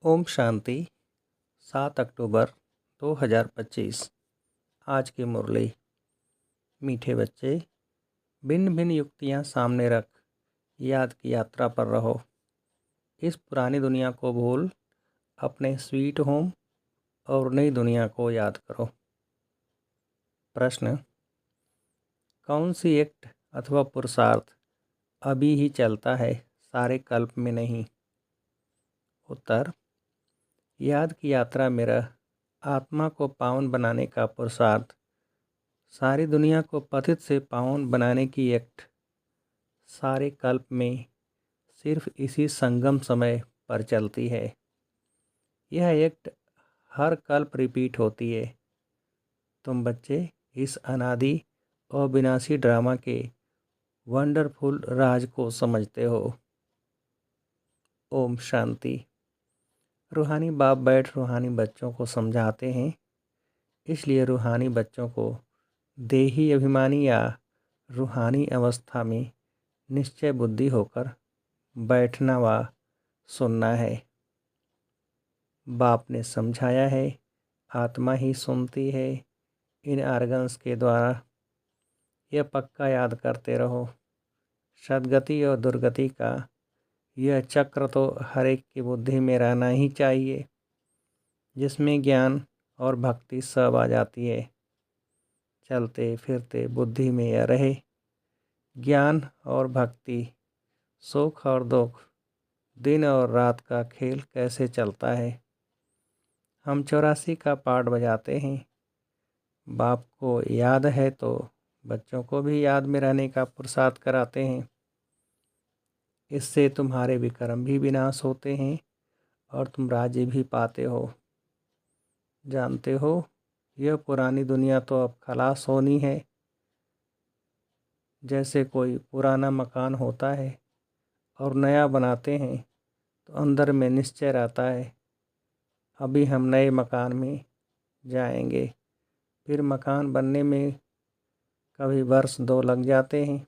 ओम शांति। 7 अक्टूबर 2025। आज की मुरली। मीठे बच्चे, भिन्न भिन्न युक्तियाँ सामने रख याद की यात्रा पर रहो। इस पुरानी दुनिया को भूल अपने स्वीट होम और नई दुनिया को याद करो। प्रश्न: कौन सी एक्ट अथवा पुरुषार्थ अभी ही चलता है, सारे कल्प में नहीं? उत्तर: याद की यात्रा में रह आत्मा को पावन बनाने का पुरुषार्थ, सारी दुनिया को पतित से पावन बनाने की एक्ट सारे कल्प में सिर्फ इसी संगम समय पर चलती है। यह एक्ट हर कल्प रिपीट होती है। तुम बच्चे इस अनादि और विनाशी ड्रामा के वंडरफुल राज को समझते हो। ओम शांति। रूहानी बाप बैठ रूहानी बच्चों को समझाते हैं, इसलिए रूहानी बच्चों को देही अभिमानी या रूहानी अवस्था में निश्चय बुद्धि होकर बैठना व सुनना है। बाप ने समझाया है, आत्मा ही सुनती है। इन आर्गन्स के द्वारा यह पक्का याद करते रहो। सद्गति और दुर्गति का यह चक्र तो हर एक की बुद्धि में रहना ही चाहिए, जिसमें ज्ञान और भक्ति सब आ जाती है। चलते फिरते बुद्धि में यह रहे। ज्ञान और भक्ति, सुख और दुख, दिन और रात का खेल कैसे चलता है। हम 84 का पाठ बजाते हैं। बाप को याद है तो बच्चों को भी याद में रहने का पुरुषार्थ कराते हैं। इससे तुम्हारे विक्रम भी विनाश होते हैं और तुम राज्य भी पाते हो। जानते हो, यह पुरानी दुनिया तो अब खलास होनी है। जैसे कोई पुराना मकान होता है और नया बनाते हैं तो अंदर में निश्चय रहता है, अभी हम नए मकान में जाएंगे। फिर मकान बनने में कभी वर्ष 2 लग जाते हैं।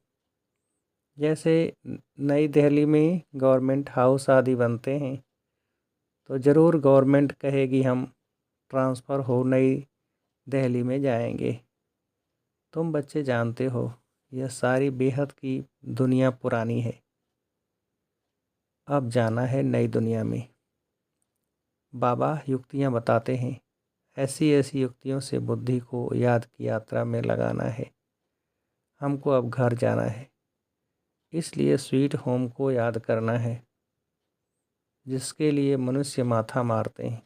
जैसे नई दिल्ली में गवर्नमेंट हाउस आदि बनते हैं तो ज़रूर गवर्नमेंट कहेगी हम ट्रांसफ़र हो नई दिल्ली में जाएंगे। तुम बच्चे जानते हो, यह सारी बेहद की दुनिया पुरानी है। अब जाना है नई दुनिया में। बाबा युक्तियाँ बताते हैं, ऐसी ऐसी युक्तियों से बुद्धि को याद की यात्रा में लगाना है। हमको अब घर जाना है, इसलिए स्वीट होम को याद करना है, जिसके लिए मनुष्य माथा मारते हैं।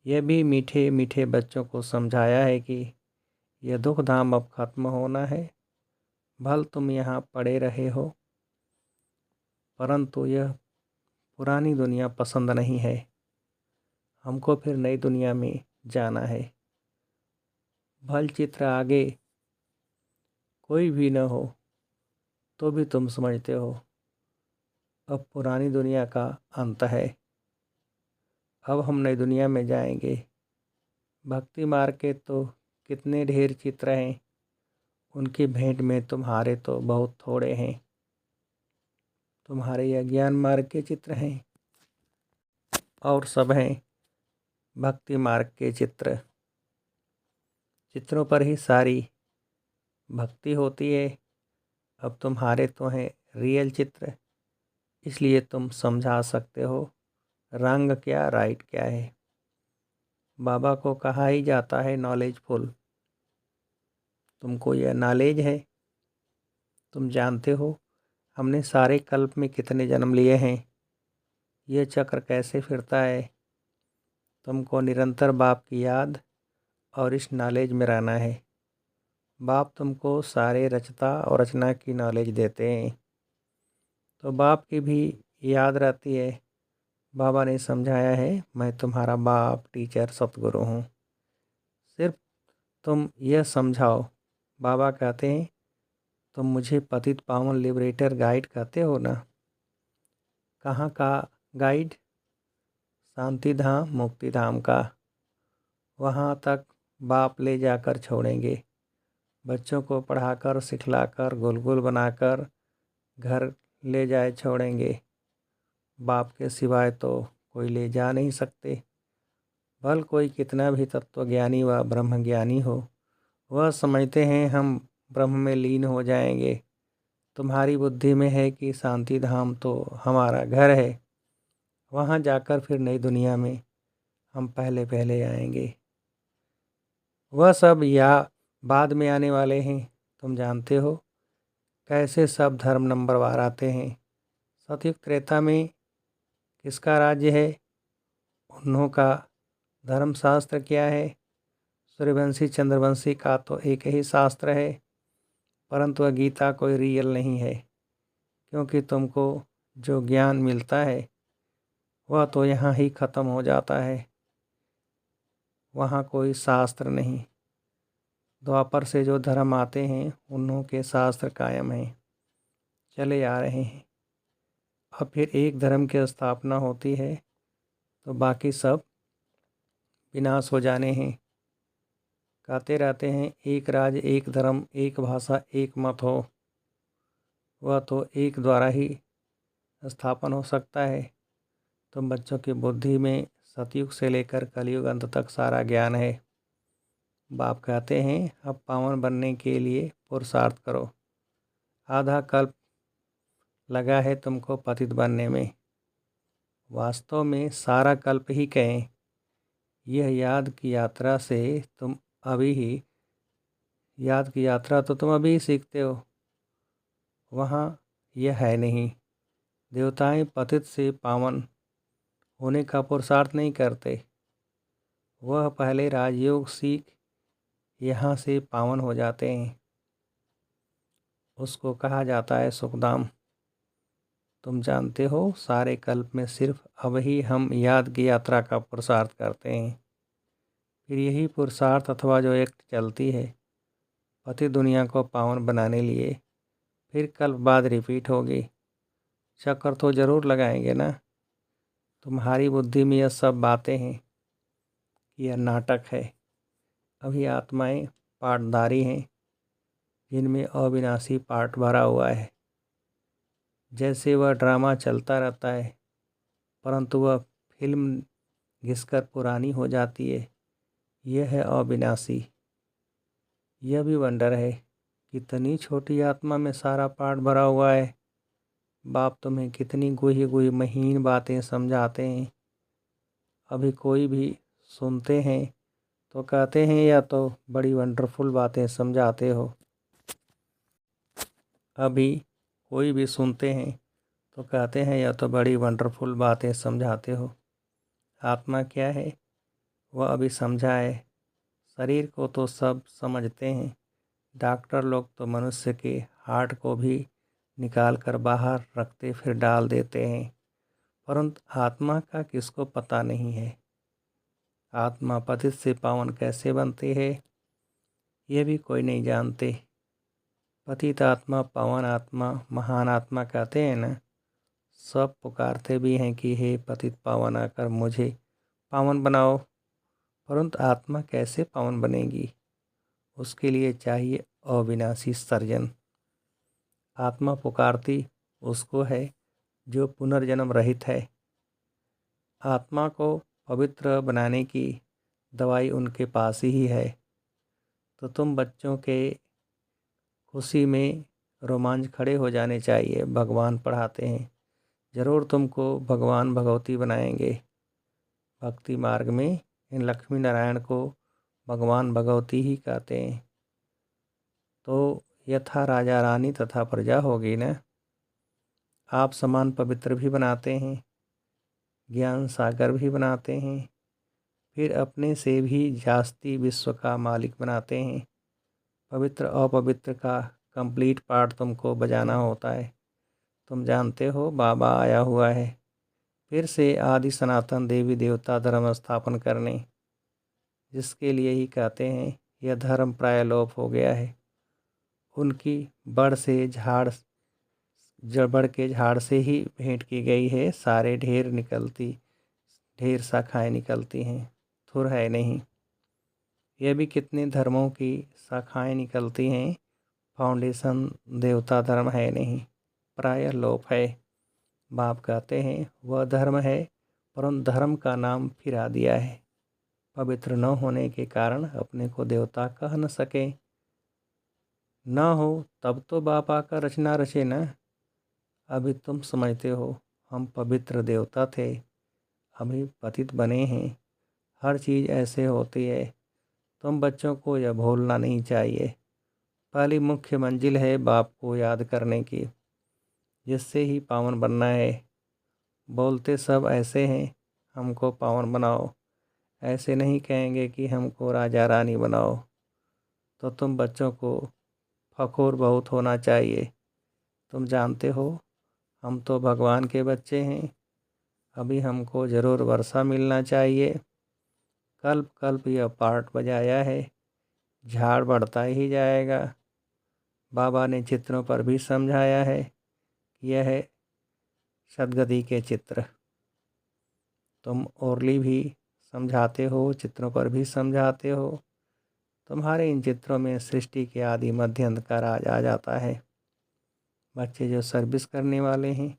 यह भी मीठे मीठे बच्चों को समझाया है कि यह दुख धाम अब खत्म होना है। भल तुम यहाँ पड़े रहे हो, परंतु यह पुरानी दुनिया पसंद नहीं है। हमको फिर नई दुनिया में जाना है। भल चित्र आगे कोई भी न हो तो भी तुम समझते हो, अब पुरानी दुनिया का अंत है। अब हम नई दुनिया में जाएंगे। भक्ति मार्ग के तो कितने ढेर चित्र हैं, उनकी भेंट में तुम्हारे तो बहुत थोड़े हैं। तुम्हारे यह ज्ञान मार्ग के चित्र हैं और सब हैं भक्ति मार्ग के चित्र। चित्रों पर ही सारी भक्ति होती है। अब तुम्हारे तो हैं रियल चित्र, इसलिए तुम समझा सकते हो रंग क्या राइट क्या है। बाबा को कहा ही जाता है नॉलेजफुल। तुमको यह नॉलेज है। तुम जानते हो हमने सारे कल्प में कितने जन्म लिए हैं, यह चक्र कैसे फिरता है। तुमको निरंतर बाप की याद और इस नॉलेज में रहना है। बाप तुमको सारे रचता और रचना की नॉलेज देते हैं, तो बाप की भी याद रहती है। बाबा ने समझाया है, मैं तुम्हारा बाप, टीचर, सतगुरु हूँ। सिर्फ तुम यह समझाओ। बाबा कहते हैं, तुम मुझे पतित पावन लिबरेटर गाइड कहते हो ना। कहाँ का गाइड? शांति धाम, मुक्ति धाम का। वहाँ तक बाप ले जाकर छोड़ेंगे। बच्चों को पढ़ाकर, सिखलाकर, गुलगुल बनाकर घर ले जाए छोड़ेंगे। बाप के सिवाय तो कोई ले जा नहीं सकते। भल कोई कितना भी तत्वज्ञानी व ब्रह्मज्ञानी हो, वह समझते हैं हम ब्रह्म में लीन हो जाएंगे। तुम्हारी बुद्धि में है कि शांति धाम तो हमारा घर है, वहाँ जाकर फिर नई दुनिया में हम पहले पहले आएंगे। वह सब या बाद में आने वाले हैं। तुम जानते हो कैसे सब धर्म नंबरवार आते हैं। सतयुग त्रेता में किसका राज्य है, उन्हों का धर्मशास्त्र क्या है। सूर्यवंशी चंद्रवंशी का तो एक ही शास्त्र है, परंतु वह गीता कोई रियल नहीं है, क्योंकि तुमको जो ज्ञान मिलता है वह तो यहाँ ही ख़त्म हो जाता है, वहाँ कोई शास्त्र नहीं। द्वापर से जो धर्म आते हैं उन्हों के शास्त्र कायम हैं, चले आ रहे हैं। अब फिर एक धर्म की स्थापना होती है तो बाकी सब विनाश हो जाने हैं। कहते रहते हैं एक राज्य एक धर्म एक भाषा एक मत हो, वह तो एक द्वारा ही स्थापन हो सकता है। तुम बच्चों की बुद्धि में सतयुग से लेकर कलयुग अंत तक सारा ज्ञान है। बाप कहते हैं अब पावन बनने के लिए पुरुषार्थ करो। आधा कल्प लगा है तुमको पतित बनने में, वास्तव में सारा कल्प ही कहें। यह याद की यात्रा से तुम अभी ही याद की यात्रा तो तुम अभी ही सीखते हो, वहाँ यह है नहीं। देवताएं पतित से पावन होने का पुरुषार्थ नहीं करते, वह पहले राजयोग सीख यहाँ से पावन हो जाते हैं। उसको कहा जाता है सुखधाम। तुम जानते हो सारे कल्प में सिर्फ अब ही हम याद की यात्रा का पुरुषार्थ करते हैं। फिर यही पुरुषार्थ अथवा जो एक चलती है पति दुनिया को पावन बनाने लिए, फिर कल्प बाद रिपीट होगी। चक्कर तो ज़रूर लगाएंगे ना। तुम्हारी बुद्धि में यह सब बातें हैं कि यह नाटक है। अभी आत्माएं पार्टधारी हैं जिनमें अविनाशी पार्ट भरा हुआ है। जैसे वह ड्रामा चलता रहता है, परंतु वह फिल्म घिसकर पुरानी हो जाती है। यह है अविनाशी। यह भी वंडर है, कितनी छोटी आत्मा में सारा पार्ट भरा हुआ है। बाप तुम्हें कितनी गुही गुही महीन बातें समझाते हैं। अभी कोई भी सुनते हैं तो कहते हैं या तो बड़ी वंडरफुल बातें समझाते हो। अभी कोई भी सुनते हैं तो कहते हैं या तो बड़ी वंडरफुल बातें समझाते हो। आत्मा क्या है वह अभी समझा है। शरीर को तो सब समझते हैं। डॉक्टर लोग तो मनुष्य के हार्ट को भी निकाल कर बाहर रखते फिर डाल देते हैं, परंतु आत्मा का किसको पता नहीं है। आत्मा पतित से पावन कैसे बनती है यह भी कोई नहीं जानते। पतित आत्मा पावन आत्मा महान आत्मा कहते हैं ना, सब पुकारते भी हैं कि हे पतित पावन आकर मुझे पावन बनाओ, परंतु आत्मा कैसे पावन बनेगी। उसके लिए चाहिए अविनाशी सर्जन। आत्मा पुकारती उसको है जो पुनर्जन्म रहित है। आत्मा को पवित्र बनाने की दवाई उनके पास ही है। तो तुम बच्चों के खुशी में रोमांच खड़े हो जाने चाहिए। भगवान पढ़ाते हैं, ज़रूर तुमको भगवान भगवती बनाएंगे। भक्ति मार्ग में इन लक्ष्मी नारायण को भगवान भगवती ही कहते हैं। तो यथा राजा रानी तथा प्रजा होगी ना। आप समान पवित्र भी बनाते हैं, ज्ञान सागर भी बनाते हैं, फिर अपने से भी जास्ती विश्व का मालिक बनाते हैं। पवित्र अपवित्र का कंप्लीट पार्ट तुमको बजाना होता है। तुम जानते हो बाबा आया हुआ है फिर से आदि सनातन देवी देवता धर्म स्थापन करने, जिसके लिए ही कहते हैं यह धर्म प्राय लोप हो गया है। उनकी बड़ से झाड़ जड़बड़ के झाड़ से ही भेंट की गई है। सारे ढेर शाखाएँ निकलती हैं, थुर है नहीं। यह भी कितने धर्मों की शाखाएँ निकलती हैं, फाउंडेशन देवता धर्म है नहीं, प्राय लोप है। बाप कहते हैं वह धर्म है परंतु धर्म का नाम फिरा दिया है। पवित्र न होने के कारण अपने को देवता कह न सके। न हो तब तो बाप आकर रचना रचे न। अभी तुम समझते हो हम पवित्र देवता थे, अभी पतित बने हैं। हर चीज़ ऐसे होती है। तुम बच्चों को यह भूलना नहीं चाहिए। पहली मुख्य मंजिल है बाप को याद करने की, जिससे ही पावन बनना है। बोलते सब ऐसे हैं, हमको पावन बनाओ। ऐसे नहीं कहेंगे कि हमको राजा रानी बनाओ। तो तुम बच्चों को फखर बहुत होना चाहिए। तुम जानते हो हम तो भगवान के बच्चे हैं। अभी हमको ज़रूर वर्षा मिलना चाहिए। कल्प कल्प यह पार्ट बजाया है, झाड़ बढ़ता ही जाएगा। बाबा ने चित्रों पर भी समझाया है कि यह है सदगति के चित्र। तुम ओरली भी समझाते हो, चित्रों पर भी समझाते हो। तुम्हारे इन चित्रों में सृष्टि के आदि मध्य अंत का राज आ जाता है। बच्चे जो सर्विस करने वाले हैं,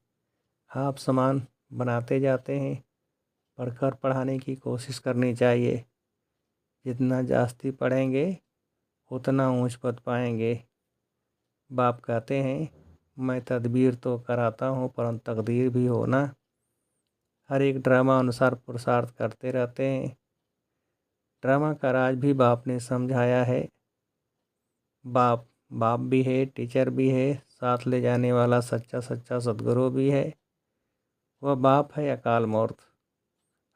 आप समान बनाते जाते हैं। पढ़कर पढ़ाने की कोशिश करनी चाहिए। जितना जास्ती पढ़ेंगे उतना ऊंच पद पाएंगे। बाप कहते हैं मैं तदबीर तो कराता हूँ परंतु तकदीर भी हो ना। हर एक ड्रामा अनुसार पुरुषार्थ करते रहते हैं। ड्रामा का राज भी बाप ने समझाया है। बाप बाप भी है, टीचर भी है, साथ ले जाने वाला सच्चा सच्चा सदगुरु भी है। वह बाप है अकाल मूर्त।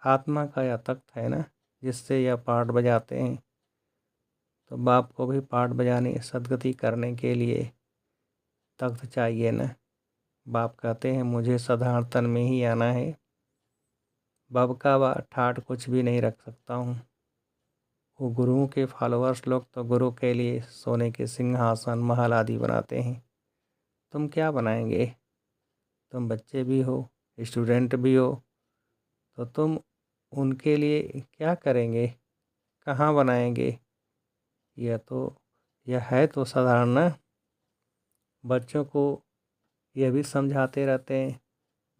आत्मा का यह तख्त है ना, जिससे यह पार्ट बजाते हैं। तो बाप को भी पार्ट बजाने सदगति करने के लिए तख्त चाहिए ना। बाप कहते हैं मुझे साधारण तन में ही आना है। बबका व ठाठ कुछ भी नहीं रख सकता हूँ। वो गुरुओं के फॉलोअर्स लोग तो गुरु के लिए सोने के सिंहासन महल आदि बनाते हैं। तुम क्या बनाएंगे? तुम बच्चे भी हो, स्टूडेंट भी हो, तो तुम उनके लिए क्या करेंगे? कहाँ बनाएंगे? यह है तो साधारण ना। बच्चों को यह भी समझाते रहते हैं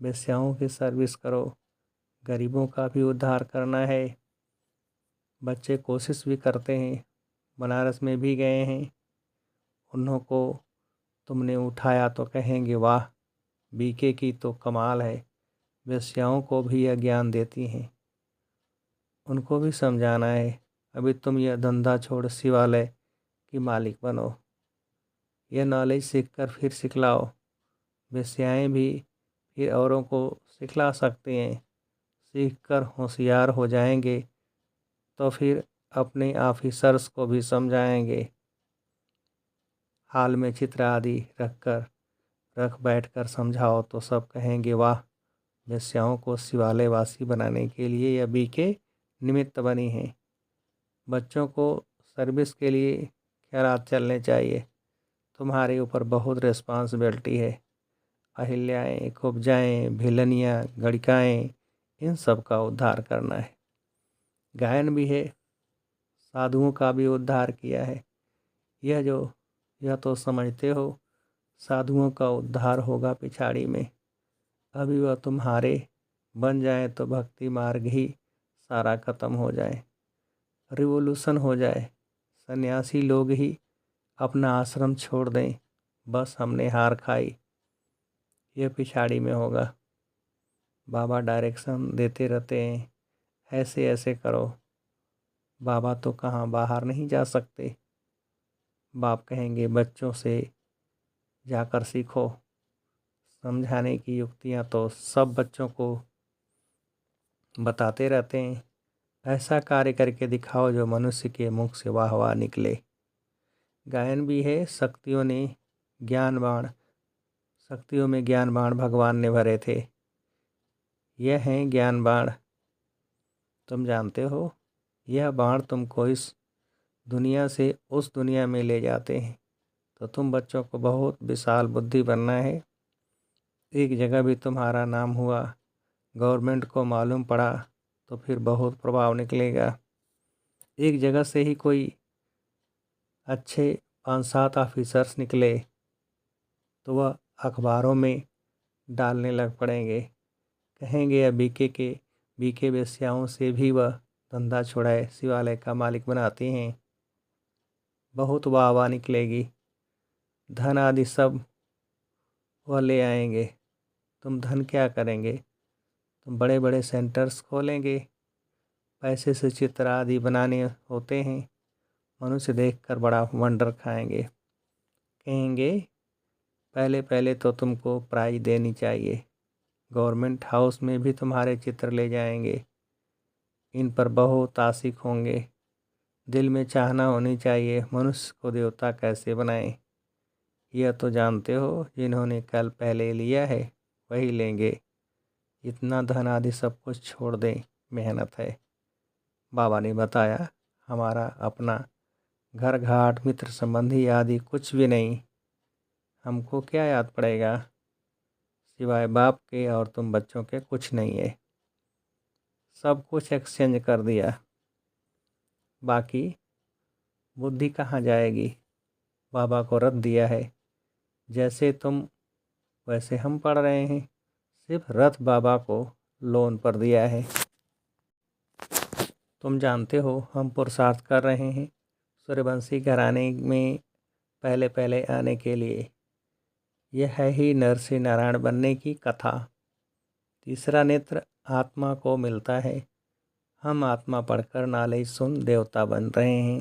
वेश्याओं की सर्विस करो, गरीबों का भी उद्धार करना है। बच्चे कोशिश भी करते हैं, बनारस में भी गए हैं। उन्हों को तुमने उठाया तो कहेंगे वाह, बीके की तो कमाल है। वेश्याओं को भी यह ज्ञान देती हैं। उनको भी समझाना है अभी तुम यह धंधा छोड़ शिवालय की मालिक बनो। यह नॉलेज सीखकर फिर सिखलाओ। वेश्याएँ भी फिर औरों को सिखला सकते हैं। सीखकर होशियार हो जाएंगे तो फिर अपने ऑफिसर्स को भी समझाएंगे। हाल में चित्र आदि रख बैठकर समझाओ तो सब कहेंगे वाह, वेश्याओं को शिवालय वासी बनाने के लिए यह बीके निमित्त बनी है। बच्चों को सर्विस के लिए ख्यालात चलने चाहिए। तुम्हारे ऊपर बहुत रिस्पॉन्सिबिलिटी है। अहिल्याएँ, कुब्जाएँ, भिलनियाँ, गणिकाएँ, इन सब का उद्धार करना है। गायन भी है, साधुओं का भी उद्धार किया है। यह तो समझते हो साधुओं का उद्धार होगा पिछाड़ी में। अभी वह तुम्हारे बन जाए तो भक्ति मार्ग ही सारा खत्म हो जाए, रिवोल्यूशन हो जाए, सन्यासी लोग ही अपना आश्रम छोड़ दें, बस हमने हार खाई। यह पिछाड़ी में होगा। बाबा डायरेक्शन देते रहते हैं, ऐसे ऐसे करो। बाबा तो कहाँ बाहर नहीं जा सकते। बाप कहेंगे बच्चों से जाकर सीखो। समझाने की युक्तियाँ तो सब बच्चों को बताते रहते हैं। ऐसा कार्य करके दिखाओ जो मनुष्य के मुख से वाह वाह निकले। गायन भी है, शक्तियों में ज्ञान बाण भगवान ने भरे थे। यह हैं ज्ञान बाण। तुम जानते हो यह बाण तुमको इस दुनिया से उस दुनिया में ले जाते हैं। तो तुम बच्चों को बहुत विशाल बुद्धि बनना है। एक जगह भी तुम्हारा नाम हुआ, गवर्नमेंट को मालूम पड़ा, तो फिर बहुत प्रभाव निकलेगा। एक जगह से ही कोई अच्छे 5-7 ऑफिसर्स निकले तो वह अखबारों में डालने लग पड़ेंगे। कहेंगे यह बीके के बीके वेश्याओं से भी वह धंधा छुड़ाए शिवालय का मालिक बनाते हैं। बहुत वाहवाही निकलेगी, धन आदि सब वह ले आएंगे। तुम धन क्या करेंगे? तुम बड़े बड़े सेंटर्स खोलेंगे। पैसे से चित्र आदि बनाने होते हैं। मनुष्य देखकर बड़ा वंडर खाएंगे, कहेंगे पहले पहले तो तुमको प्राइज देनी चाहिए। गवर्नमेंट हाउस में भी तुम्हारे चित्र ले जाएंगे। इन पर बहुत आशिक होंगे। दिल में चाहना होनी चाहिए मनुष्य को देवता कैसे बनाएं। यह तो जानते हो, जिन्होंने कल पहले लिया है वही लेंगे। इतना धन आदि सब कुछ छोड़ दें, मेहनत है। बाबा ने बताया, हमारा अपना घर घाट मित्र संबंधी आदि कुछ भी नहीं। हमको क्या याद पड़ेगा सिवाय बाप के, और तुम बच्चों के कुछ नहीं है। सब कुछ एक्सचेंज कर दिया, बाकी बुद्धि कहाँ जाएगी? बाबा को रख दिया है। जैसे तुम वैसे हम पढ़ रहे हैं, सिर्फ रथ बाबा को लोन पर दिया है। तुम जानते हो हम पुरुषार्थ कर रहे हैं सूर्यवंशी घराने में पहले पहले आने के लिए। यह है ही नर से नारायण बनने की कथा। तीसरा नेत्र आत्मा को मिलता है। हम आत्मा पढ़कर नॉलेज सुन देवता बन रहे हैं।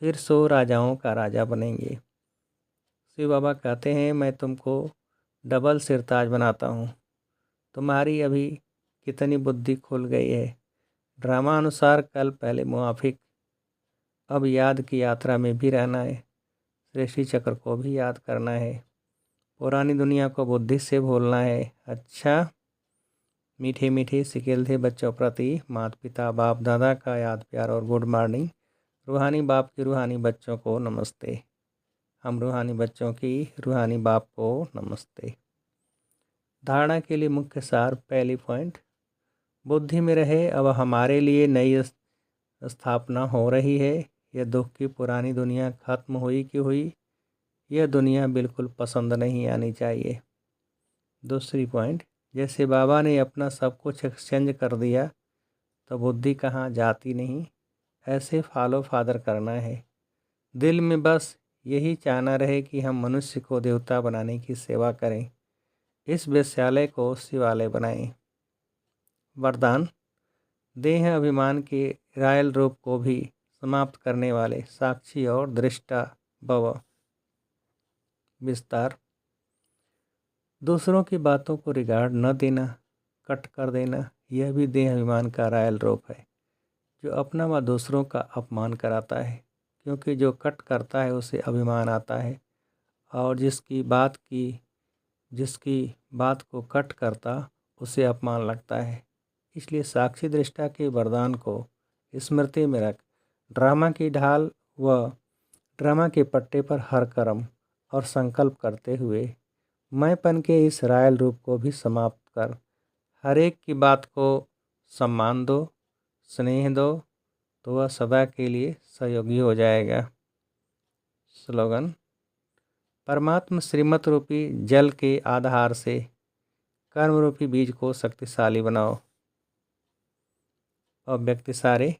फिर 100 राजाओं का राजा बनेंगे। शिव बाबा कहते हैं, मैं तुमको डबल सिरताज बनाता हूँ। तुम्हारी अभी कितनी बुद्धि खुल गई है। ड्रामा अनुसार कल पहले मुआफिक, अब याद की यात्रा में भी रहना है। सृष्टि चक्र को भी याद करना है। पुरानी दुनिया को बुद्धि से भूलना है। अच्छा, मीठे मीठे सिकेल बच्चों प्रति माता पिता बाप दादा का याद प्यार और गुड मॉर्निंग। रूहानी बाप की रूहानी बच्चों को नमस्ते। हम रूहानी बच्चों की रूहानी बाप को नमस्ते। धारणा के लिए मुख्य सार, पहली पॉइंट, बुद्धि में रहे। अब हमारे लिए नई स्थापना हो रही है। यह दुख की पुरानी दुनिया खत्म हुई कि हुई, यह दुनिया बिल्कुल पसंद नहीं आनी चाहिए। दूसरी पॉइंट, जैसे बाबा ने अपना सब कुछ एक्सचेंज कर दिया तो बुद्धि कहाँ जाती नहीं। ऐसे फॉलो फादर करना है। दिल में बस यही चाहना रहे कि हम मनुष्य को देवता बनाने की सेवा करें। इस वेश्यालय को शिवालय बनाएं। वरदान, देह अभिमान के रायल रूप को भी समाप्त करने वाले साक्षी और दृष्टा भव। विस्तार, दूसरों की बातों को रिगार्ड न देना, कट कर देना, यह भी देह अभिमान का रायल रूप है, जो अपना व दूसरों का अपमान कराता है। क्योंकि जो कट करता है उसे अभिमान आता है, और जिसकी बात को कट करता उसे अपमान लगता है। इसलिए साक्षी दृष्टा के वरदान को स्मृति में रख ड्रामा की ढाल व ड्रामा के पट्टे पर हर कर्म और संकल्प करते हुए मैंपन के इस रायल रूप को भी समाप्त कर हर एक की बात को सम्मान दो, स्नेह दो, तो वह सदा के लिए सहयोगी हो जाएगा। स्लोगन, परमात्मा श्रीमत रूपी जल के आधार से कर्म रूपी बीज को शक्तिशाली बनाओ। और व्यक्ति सारे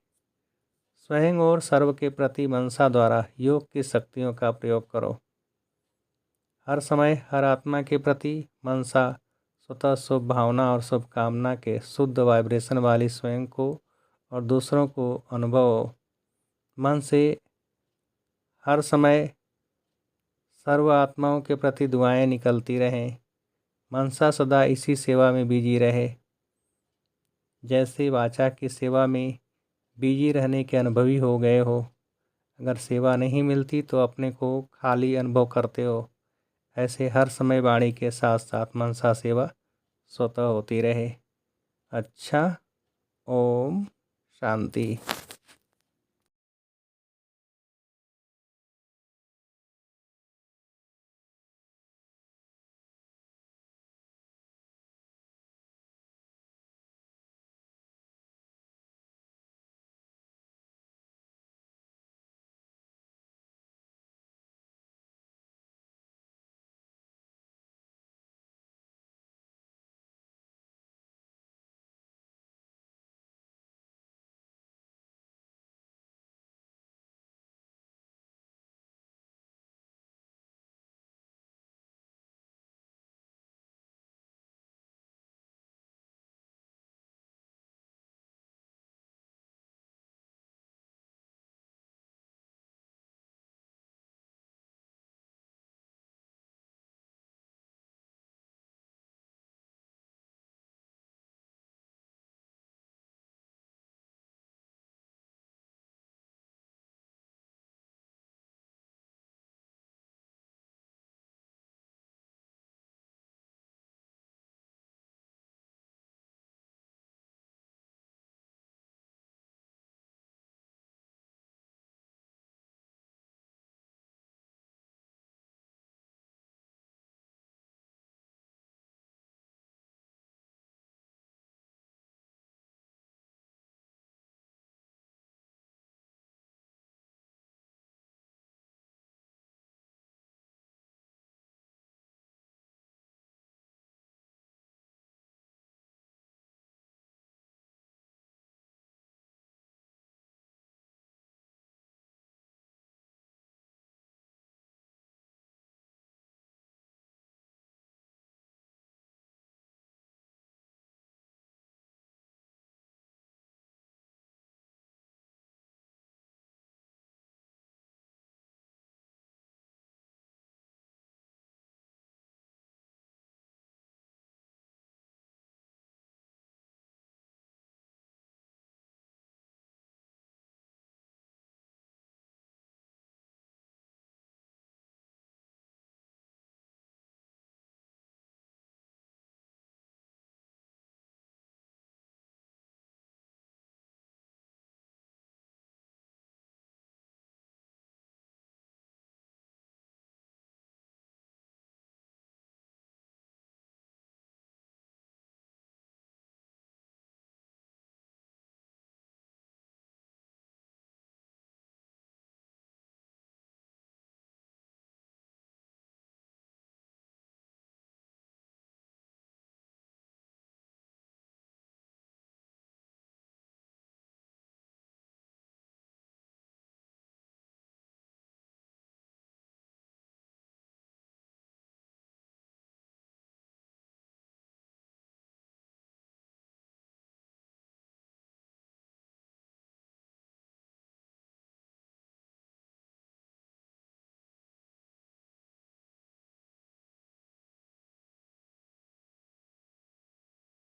स्वयं और सर्व के प्रति मनसा द्वारा योग की शक्तियों का प्रयोग करो। हर समय हर आत्मा के प्रति मनसा स्वतः शुभ भावना और शुभकामना के शुद्ध वाइब्रेशन वाली स्वयं को और दूसरों को अनुभव। मन से हर समय सर्व आत्माओं के प्रति दुआएं निकलती रहें। मनसा सदा इसी सेवा में बिजी रहे। जैसे वाचा की सेवा में बिजी रहने के अनुभवी हो गए हो, अगर सेवा नहीं मिलती तो अपने को खाली अनुभव करते हो। ऐसे हर समय वाणी के साथ साथ मनसा सेवा स्वतः होती रहे। अच्छा, ओम शांति।